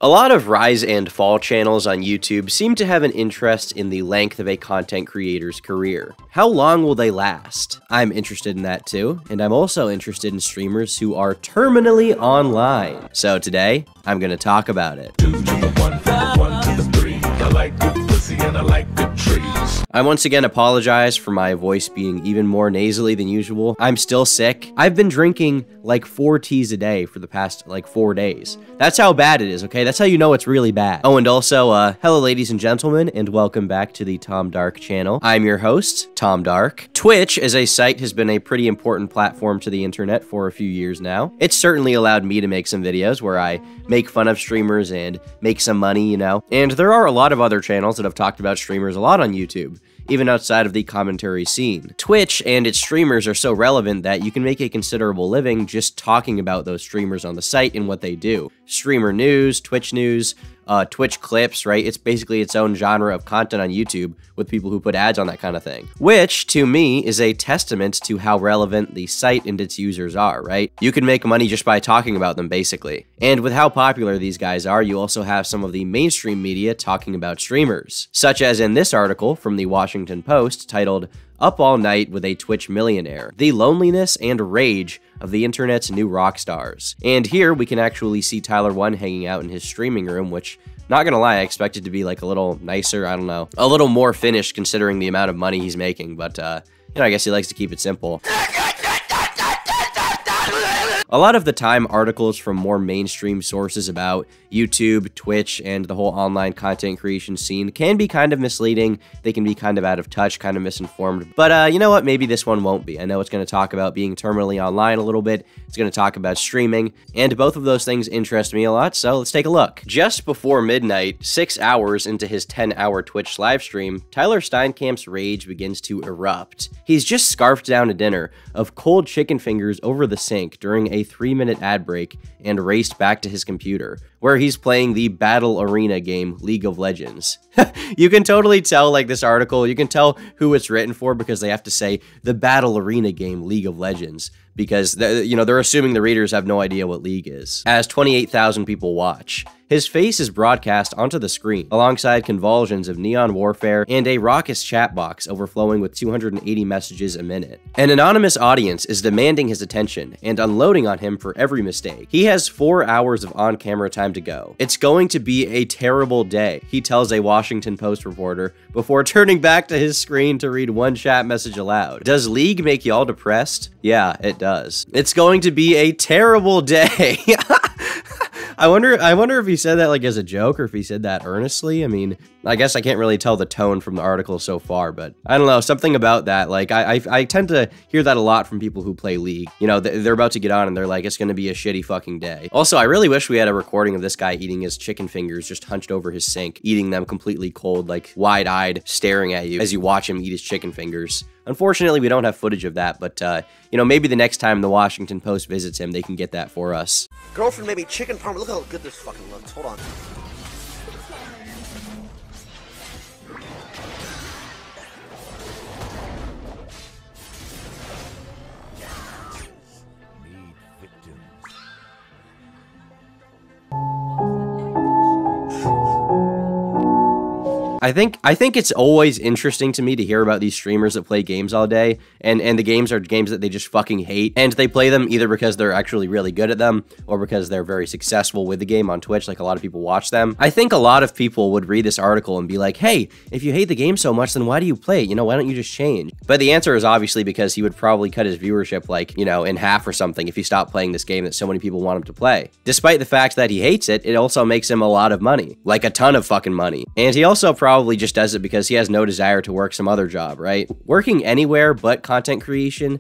A lot of rise and fall channels on YouTube seem to have an interest in the length of a content creator's career. How long will they last? I'm interested in that too, and I'm also interested in streamers who are terminally online. So today, I'm gonna talk about it. I once again apologize for my voice being even more nasally than usual. I'm still sick. I've been drinking like 4 teas a day for the past like 4 days. That's how bad it is, okay? That's how you know it's really bad. Oh, and also, hello ladies and gentlemen, and welcome back to the Tom Dark channel. I'm your host, Tom Dark. Twitch as a site has been a pretty important platform to the internet for a few years now. It's certainly allowed me to make some videos where I make fun of streamers and make some money, you know? And there are a lot of other channels that have talked about streamers a lot on YouTube, even outside of the commentary scene. Twitch and its streamers are so relevant that you can make a considerable living just talking about those streamers on the site and what they do. Streamer news, Twitch clips, right? It's basically its own genre of content on YouTube with people who put ads on that kind of thing. Which, to me, is a testament to how relevant the site and its users are, right? You can make money just by talking about them, basically. And with how popular these guys are, you also have some of the mainstream media talking about streamers. Such as in this article from the Washington Post titled, "Up All Night with a Twitch Millionaire, the Loneliness and Rage of the Internet's New Rock Stars." And here we can actually see Tyler One hanging out in his streaming room, which, not gonna lie, I expected to be like a little nicer, I don't know, a little more finished considering the amount of money he's making, but you know, I guess he likes to keep it simple. A lot of the time, articles from more mainstream sources about YouTube, Twitch, and the whole online content creation scene can be kind of misleading. They can be kind of out of touch, kind of misinformed. But you know what? Maybe this one won't be. I know it's going to talk about being terminally online a little bit. It's going to talk about streaming, and both of those things interest me a lot, so let's take a look. Just before midnight, 6 hours into his 10-hour Twitch livestream, Tyler Steinkamp's rage begins to erupt. He's just scarfed down a dinner of cold chicken fingers over the sink during a 3-minute ad break and raced back to his computer, where he's playing the battle arena game League of Legends. You can totally tell, like, this article, you can tell who it's written for because they have to say the battle arena game League of Legends, because you know, they're assuming the readers have no idea what League is. As 28,000 people watch, his face is broadcast onto the screen, alongside convulsions of neon warfare and a raucous chat box overflowing with 280 messages a minute. An anonymous audience is demanding his attention and unloading on him for every mistake. He has 4 hours of on-camera time to go. It's going to be a terrible day, he tells a Washington Post reporter before turning back to his screen to read one chat message aloud. Does League make y'all depressed? Yeah, it does. It's going to be a terrible day. I wonder if he said that like as a joke or if he said that earnestly. I mean, I guess I can't really tell the tone from the article so far, but I don't know, something about that. Like, I tend to hear that a lot from people who play League. You know, they're about to get on and they're like, it's gonna be a shitty fucking day. Also, I really wish we had a recording of this guy eating his chicken fingers just hunched over his sink, eating them completely cold, like wide-eyed, staring at you as you watch him eat his chicken fingers. Unfortunately, we don't have footage of that, but, you know, maybe the next time the Washington Post visits him, they can get that for us. Girlfriend made me chicken parm. Look how good this fucking looks. Hold on. I think it's always interesting to me to hear about these streamers that play games all day, and the games are games that they just fucking hate, and they play them either because they're actually really good at them, or because they're very successful with the game on Twitch, like a lot of people watch them. I think a lot of people would read this article and be like, hey, if you hate the game so much, then why do you play it? You know, why don't you just change? But the answer is obviously because he would probably cut his viewership, like, you know, in half or something if he stopped playing this game that so many people want him to play. Despite the fact that he hates it, it also makes him a lot of money, like a ton of fucking money. And he also probably just does it because he has no desire to work some other job, right? Working anywhere but content creation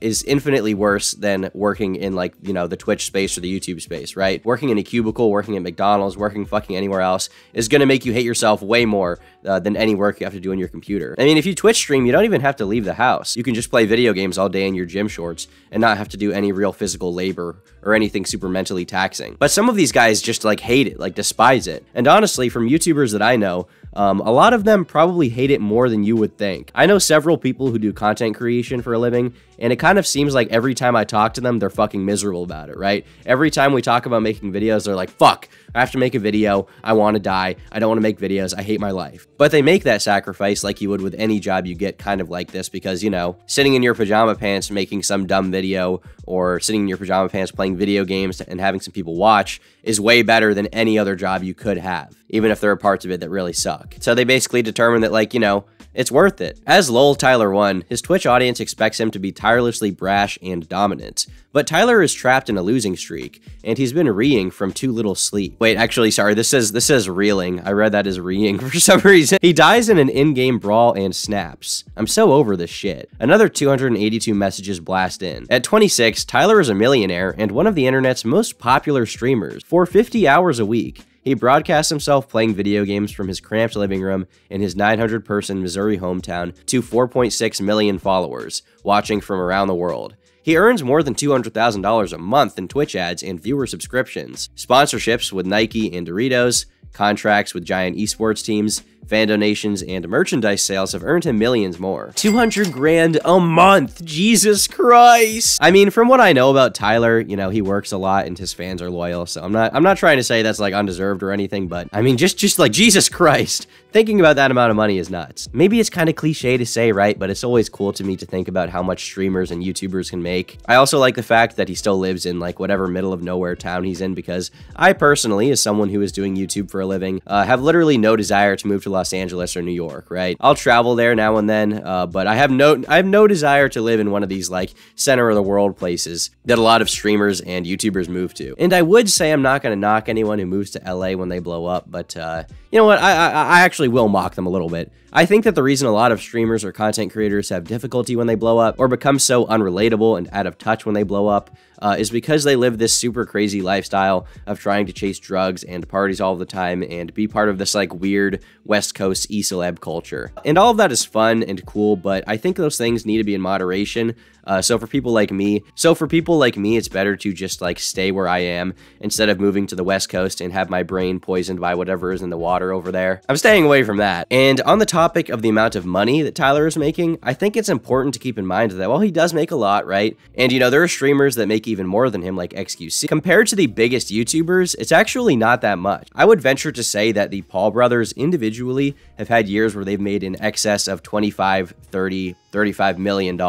is infinitely worse than working in, like, you know, the Twitch space or the YouTube space, right? Working in a cubicle, working at McDonald's, working fucking anywhere else is gonna make you hate yourself way more than any work you have to do on your computer. I mean, if you Twitch stream, you don't even have to leave the house. You can just play video games all day in your gym shorts and not have to do any real physical labor or anything super mentally taxing. But some of these guys just, like, hate it, like, despise it. And honestly, from YouTubers that I know, a lot of them probably hate it more than you would think. I know several people who do content creation for a living, And it kind of seems like every time I talk to them, they're fucking miserable about it, right? Every time we talk about making videos, they're like, fuck, I have to make a video. I want to die. I don't want to make videos. I hate my life. But they make that sacrifice like you would with any job you get kind of like this because, you know, sitting in your pajama pants making some dumb video or sitting in your pajama pants playing video games and having some people watch is way better than any other job you could have, even if there are parts of it that really suck. So they basically determined that, like, you know, it's worth it. As Lol Tyler 1, his Twitch audience expects him to be tirelessly brash and dominant. But Tyler is trapped in a losing streak, and he's been reeing from too little sleep. Wait, actually, sorry, this says reeling. I read that as reeing for some reason. He dies in an in-game brawl and snaps. I'm so over this shit. Another 282 messages blast in. At 26, Tyler is a millionaire and one of the internet's most popular streamers. For 50 hours a week, he broadcasts himself playing video games from his cramped living room in his 900-person Missouri hometown to 4.6 million followers, watching from around the world. He earns more than $200,000 a month in Twitch ads and viewer subscriptions, sponsorships with Nike and Doritos, contracts with giant esports teams, fan donations, and merchandise sales have earned him millions more. 200 grand a month, Jesus Christ! I mean, from what I know about Tyler, you know, he works a lot and his fans are loyal, so I'm not trying to say that's like undeserved or anything, but I mean, just like Jesus Christ, thinking about that amount of money is nuts. Maybe it's kind of cliche to say, right? But it's always cool to me to think about how much streamers and YouTubers can make. I also like the fact that he still lives in like whatever middle of nowhere town he's in, because I personally, as someone who is doing YouTube for a living, have literally no desire to move to Los Angeles or New York, right? I'll travel there now and then, but I have no desire to live in one of these like center of the world places that a lot of streamers and YouTubers move to. And I would say I'm not going to knock anyone who moves to LA when they blow up, but you know what? I actually will mock them a little bit. I think that the reason a lot of streamers or content creators have difficulty when they blow up or become so unrelatable and out of touch when they blow up is because they live this super crazy lifestyle of trying to chase drugs and parties all the time and be part of this like weird West Coast e-celeb culture. And all of that is fun and cool, but I think those things need to be in moderation. So for people like me, it's better to just like stay where I am instead of moving to the West Coast and have my brain poisoned by whatever is in the water over there. I'm staying away from that. And on the topic of the amount of money that Tyler is making, I think it's important to keep in mind that while he does make a lot, right? And you know, there are streamers that make even more than him, like XQC. Compared to the biggest YouTubers, it's actually not that much. I would venture to say that the Paul brothers individually have had years where they've made in excess of $25, $30, $35 million.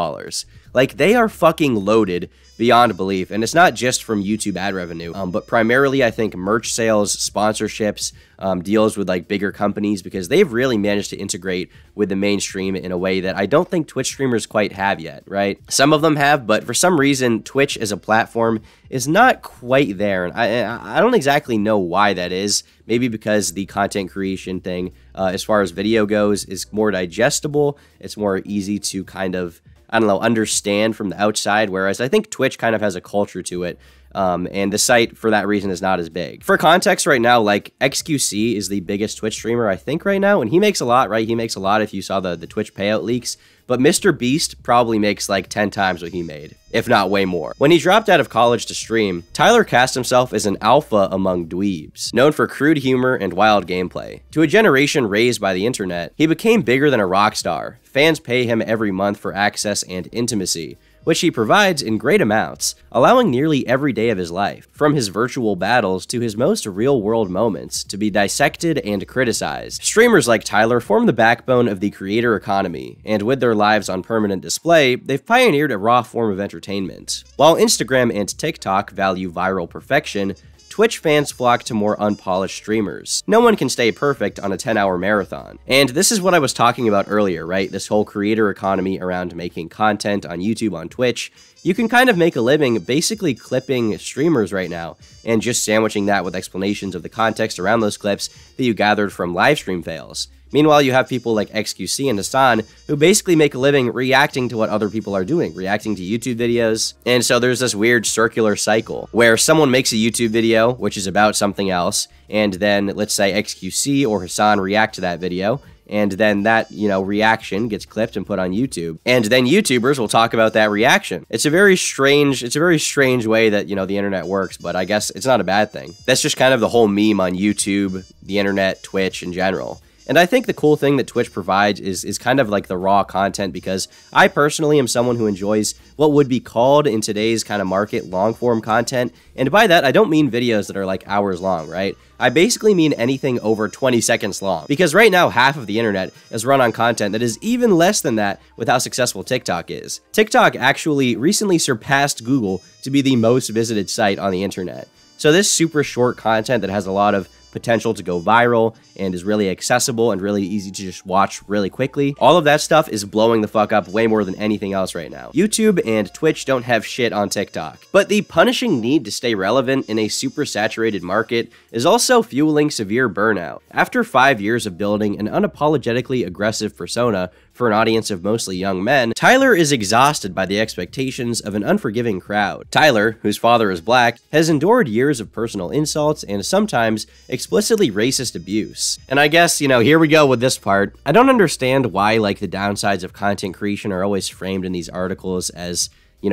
Like, they are fucking loaded beyond belief, and it's not just from YouTube ad revenue, but primarily, I think, merch sales, sponsorships, deals with, like, bigger companies, because they've really managed to integrate with the mainstream in a way that I don't think Twitch streamers quite have yet, right? Some of them have, but for some reason, Twitch as a platform is not quite there, and I don't exactly know why that is. Maybe because the content creation thing, as far as video goes, is more digestible. It's more easy to kind of, I don't know, understand from the outside, whereas I think Twitch kind of has a culture to it, and the site, for that reason, is not as big. For context right now, like, XQC is the biggest Twitch streamer, I think, right now, and he makes a lot, right? He makes a lot if you saw the Twitch payout leaks, but Mr. Beast probably makes like 10 times what he made, if not way more. When he dropped out of college to stream, Tyler cast himself as an alpha among dweebs, known for crude humor and wild gameplay. To a generation raised by the internet, he became bigger than a rock star. Fans pay him every month for access and intimacy, which he provides in great amounts, allowing nearly every day of his life, from his virtual battles to his most real-world moments, to be dissected and criticized. Streamers like Tyler form the backbone of the creator economy, and with their lives on permanent display, they've pioneered a raw form of entertainment. While Instagram and TikTok value viral perfection, Twitch fans flock to more unpolished streamers. No one can stay perfect on a 10-hour marathon. And this is what I was talking about earlier, right? This whole creator economy around making content on YouTube, on Twitch. You can kind of make a living basically clipping streamers right now, and just sandwiching that with explanations of the context around those clips that you gathered from livestream fails. Meanwhile, you have people like XQC and Hassan who basically make a living reacting to what other people are doing, reacting to YouTube videos. And so there's this weird circular cycle where someone makes a YouTube video, which is about something else, and then let's say XQC or Hassan react to that video, and then that, you know, reaction gets clipped and put on YouTube. And then YouTubers will talk about that reaction. It's a very strange way that, you know, the internet works, but I guess it's not a bad thing. That's just kind of the whole meme on YouTube, the internet, Twitch in general. And I think the cool thing that Twitch provides is kind of like the raw content, because I personally am someone who enjoys what would be called in today's kind of market long form content. And by that, I don't mean videos that are like hours long, right? I basically mean anything over 20 seconds long, because right now half of the internet is run on content that is even less than that with how successful TikTok is. TikTok actually recently surpassed Google to be the most visited site on the internet. So this super short content that has a lot of potential to go viral and is really accessible and really easy to just watch really quickly, all of that stuff is blowing the fuck up way more than anything else right now. YouTube and Twitch don't have shit on TikTok. But the punishing need to stay relevant in a super saturated market is also fueling severe burnout. After 5 years of building an unapologetically aggressive persona for an audience of mostly young men, Tyler is exhausted by the expectations of an unforgiving crowd. Tyler, whose father is black, has endured years of personal insults and sometimes explicitly racist abuse. And I guess, here we go with this part. I don't understand why, like, the downsides of content creation are always framed in these articles as,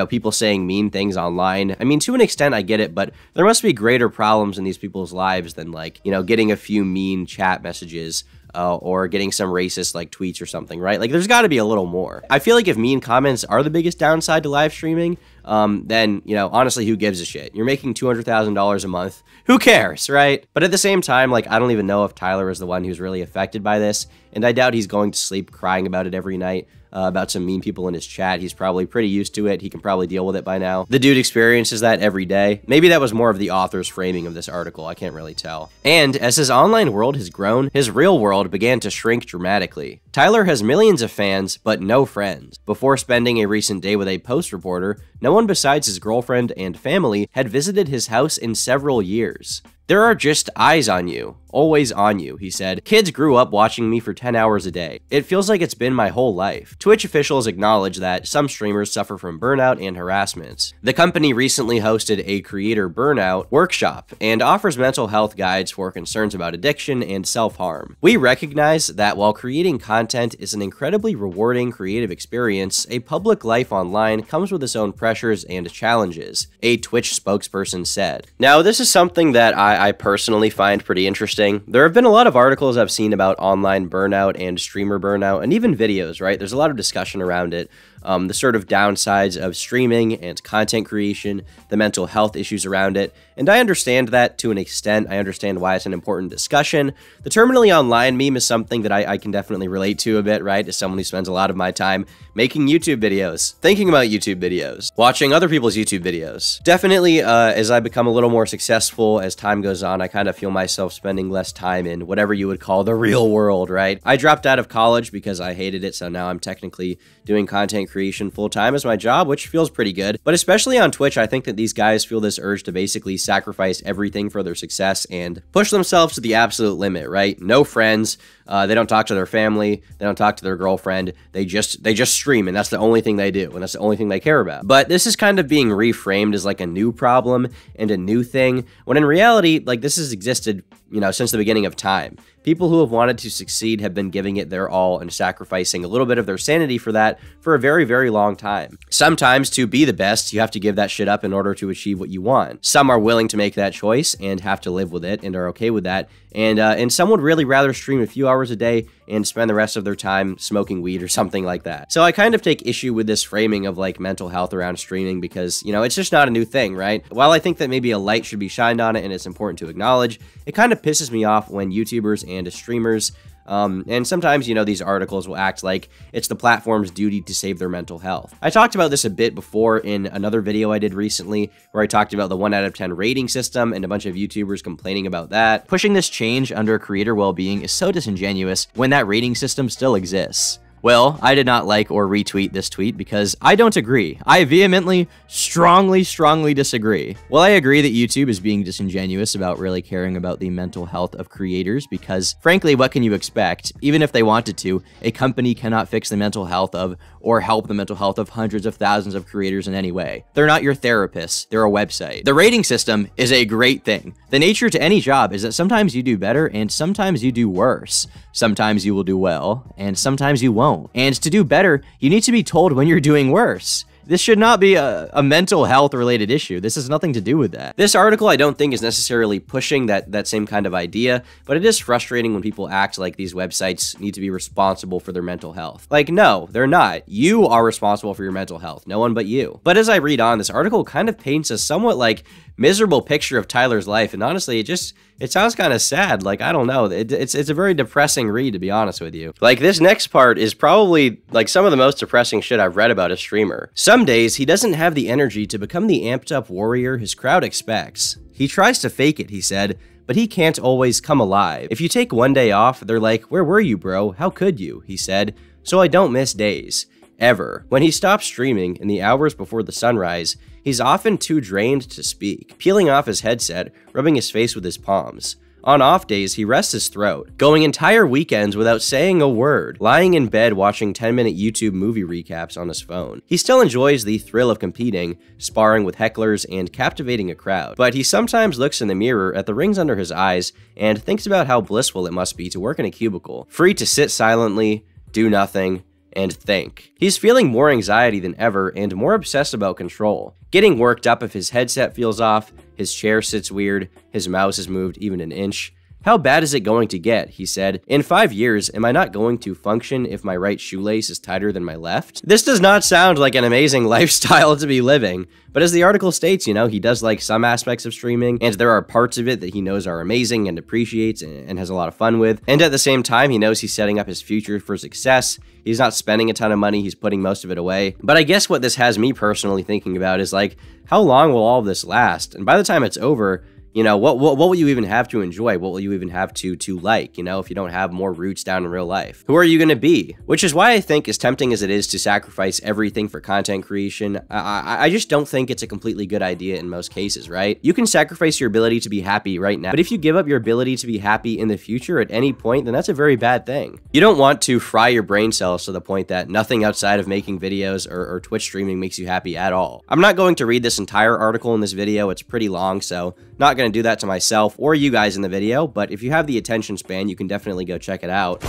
people saying mean things online. I mean, to an extent, I get it, but there must be greater problems in these people's lives than, like, getting a few mean chat messages or getting some racist like tweets or something, right? Like, there's got to be a little more. I feel like if mean comments are the biggest downside to live streaming, then, honestly, who gives a shit? You're making $200,000 a month. Who cares, right? But at the same time, like, I don't even know if Tyler is the one who's really affected by this, and I doubt he's going to sleep crying about it every night. About some mean people in his chat. He's probably pretty used to it. He can probably deal with it by now. The dude experiences that every day. Maybe that was more of the author's framing of this article. I can't really tell. And as his online world has grown, his real world began to shrink dramatically. Tyler has millions of fans, but no friends. Before spending a recent day with a Post reporter, no one besides his girlfriend and family had visited his house in several years. "There are just eyes on you. Always on you," he said. "Kids grew up watching me for 10 hours a day. It feels like it's been my whole life." Twitch officials acknowledge that some streamers suffer from burnout and harassment. The company recently hosted a creator burnout workshop and offers mental health guides for concerns about addiction and self-harm. "We recognize that while creating content is an incredibly rewarding creative experience, a public life online comes with its own pressures and challenges," a Twitch spokesperson said. Now, this is something that I personally find pretty interesting. There have been a lot of articles I've seen about online burnout and streamer burnout, and even videos, right? There's a lot of discussion around it. The sort of downsides of streaming and content creation, the mental health issues around it. And I understand that to an extent. I understand why it's an important discussion. The terminally online meme is something that I can definitely relate to a bit, right? As someone who spends a lot of my time making YouTube videos, thinking about YouTube videos, watching other people's YouTube videos. Definitely, as I become a little more successful as time goes on, I kind of feel myself spending less time in whatever you would call the real world, right? I dropped out of college because I hated it, so now I'm technically doing content creation full-time as my job, which feels pretty good. But especially on Twitch, I think that these guys feel this urge to basically sacrifice everything for their success and push themselves to the absolute limit, right? No friends, they don't talk to their family, they don't talk to their girlfriend, they just stream, and that's the only thing they do, and that's the only thing they care about. But this is kind of being reframed as like a new problem and a new thing, when in reality, like, this has existed, since the beginning of time. People who have wanted to succeed have been giving it their all and sacrificing a little bit of their sanity for that for a very, very long time. Sometimes to be the best, you have to give that shit up in order to achieve what you want. Some are willing to make that choice and have to live with it and are okay with that. And some would really rather stream a few hours a day and spend the rest of their time smoking weed or something like that. So I kind of take issue with this framing of like mental health around streaming because, it's just not a new thing, right? While I think that maybe a light should be shined on it and it's important to acknowledge, it kind of pisses me off when YouTubers and streamers and sometimes, these articles will act like it's the platform's duty to save their mental health. I talked about this a bit before in another video I did recently, where I talked about the 1 out of 10 rating system and a bunch of YouTubers complaining about that. Pushing this change under creator well-being is so disingenuous when that rating system still exists. Well, I did not like or retweet this tweet because I don't agree. I vehemently, strongly disagree. Well, I agree that YouTube is being disingenuous about really caring about the mental health of creators because, frankly, what can you expect? Even if they wanted to, a company cannot fix the mental health of or help the mental health of hundreds of thousands of creators in any way. They're not your therapists, they're a website. The rating system is a great thing. The nature to any job is that sometimes you do better and sometimes you do worse. Sometimes you will do well and sometimes you won't. And to do better, you need to be told when you're doing worse. This should not be a mental health related issue. This has nothing to do with that. This article I don't think is necessarily pushing that same kind of idea, but it is frustrating when people act like these websites need to be responsible for their mental health. Like, no, they're not. You are responsible for your mental health, no one but you. But as I read on, this article kind of paints a somewhat like miserable picture of Tyler's life, and honestly, it sounds kind of sad. Like, I don't know, it's a very depressing read, to be honest with you. Like, this next part is probably like some of the most depressing shit I've read about a streamer. Some days he doesn't have the energy to become the amped up warrior his crowd expects. He tries to fake it, he said, but he can't always come alive. If you take one day off, they're like, "Where were you, bro? How could you?" he said. So I don't miss days. Ever. When he stops streaming in the hours before the sunrise, he's often too drained to speak, peeling off his headset, rubbing his face with his palms. On off days, he rests his throat, going entire weekends without saying a word, lying in bed watching 10-minute YouTube movie recaps on his phone. He still enjoys the thrill of competing, sparring with hecklers, and captivating a crowd, but he sometimes looks in the mirror at the rings under his eyes and thinks about how blissful it must be to work in a cubicle, free to sit silently, do nothing, and think. He's feeling more anxiety than ever and more obsessed about control, getting worked up if his headset feels off, his chair sits weird, his mouse has moved even an inch. How bad is it going to get? He said. In 5 years, am I not going to function if my right shoelace is tighter than my left? This does not sound like an amazing lifestyle to be living, but as the article states, you know, he does like some aspects of streaming, and there are parts of it that he knows are amazing and appreciates and has a lot of fun with, and at the same time, he knows he's setting up his future for success. He's not spending a ton of money, he's putting most of it away. But I guess what this has me personally thinking about is like, how long will all of this last? And by the time it's over, you know, what will you even have to enjoy? What will you even have to like, you know, if you don't have more roots down in real life? Who are you going to be? Which is why I think, as tempting as it is to sacrifice everything for content creation, I just don't think it's a completely good idea in most cases, right? You can sacrifice your ability to be happy right now, but if you give up your ability to be happy in the future at any point, then that's a very bad thing. You don't want to fry your brain cells to the point that nothing outside of making videos or Twitch streaming makes you happy at all. I'm not going to read this entire article in this video, it's pretty long, so not going to do that to myself or you guys in the video, but if you have the attention span, you can definitely go check it out.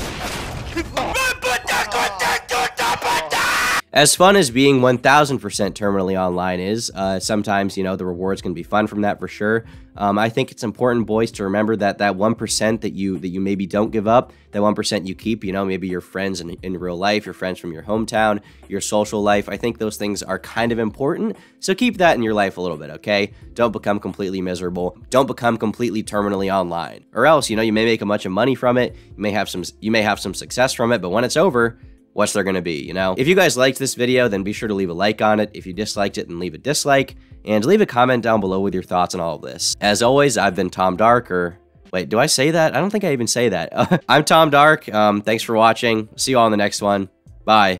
As fun as being 1000% terminally online is, sometimes, you know, the rewards can be fun from that for sure. I think it's important, boys, to remember that 1% that you maybe don't give up, that 1% you keep, you know, maybe your friends in real life, your friends from your hometown, your social life. I think those things are kind of important. So keep that in your life a little bit, okay? Don't become completely miserable. Don't become completely terminally online. Or else, you know, you may make a bunch of money from it. You may have some success from it, but when it's over, what's there going to be, you know? If you guys liked this video, then be sure to leave a like on it. If you disliked it, then leave a dislike. And leave a comment down below with your thoughts on all of this. As always, I've been Tom Dark, or... Wait, do I say that? I don't think I even say that. I'm Tom Dark. Thanks for watching. See you all in the next one. Bye.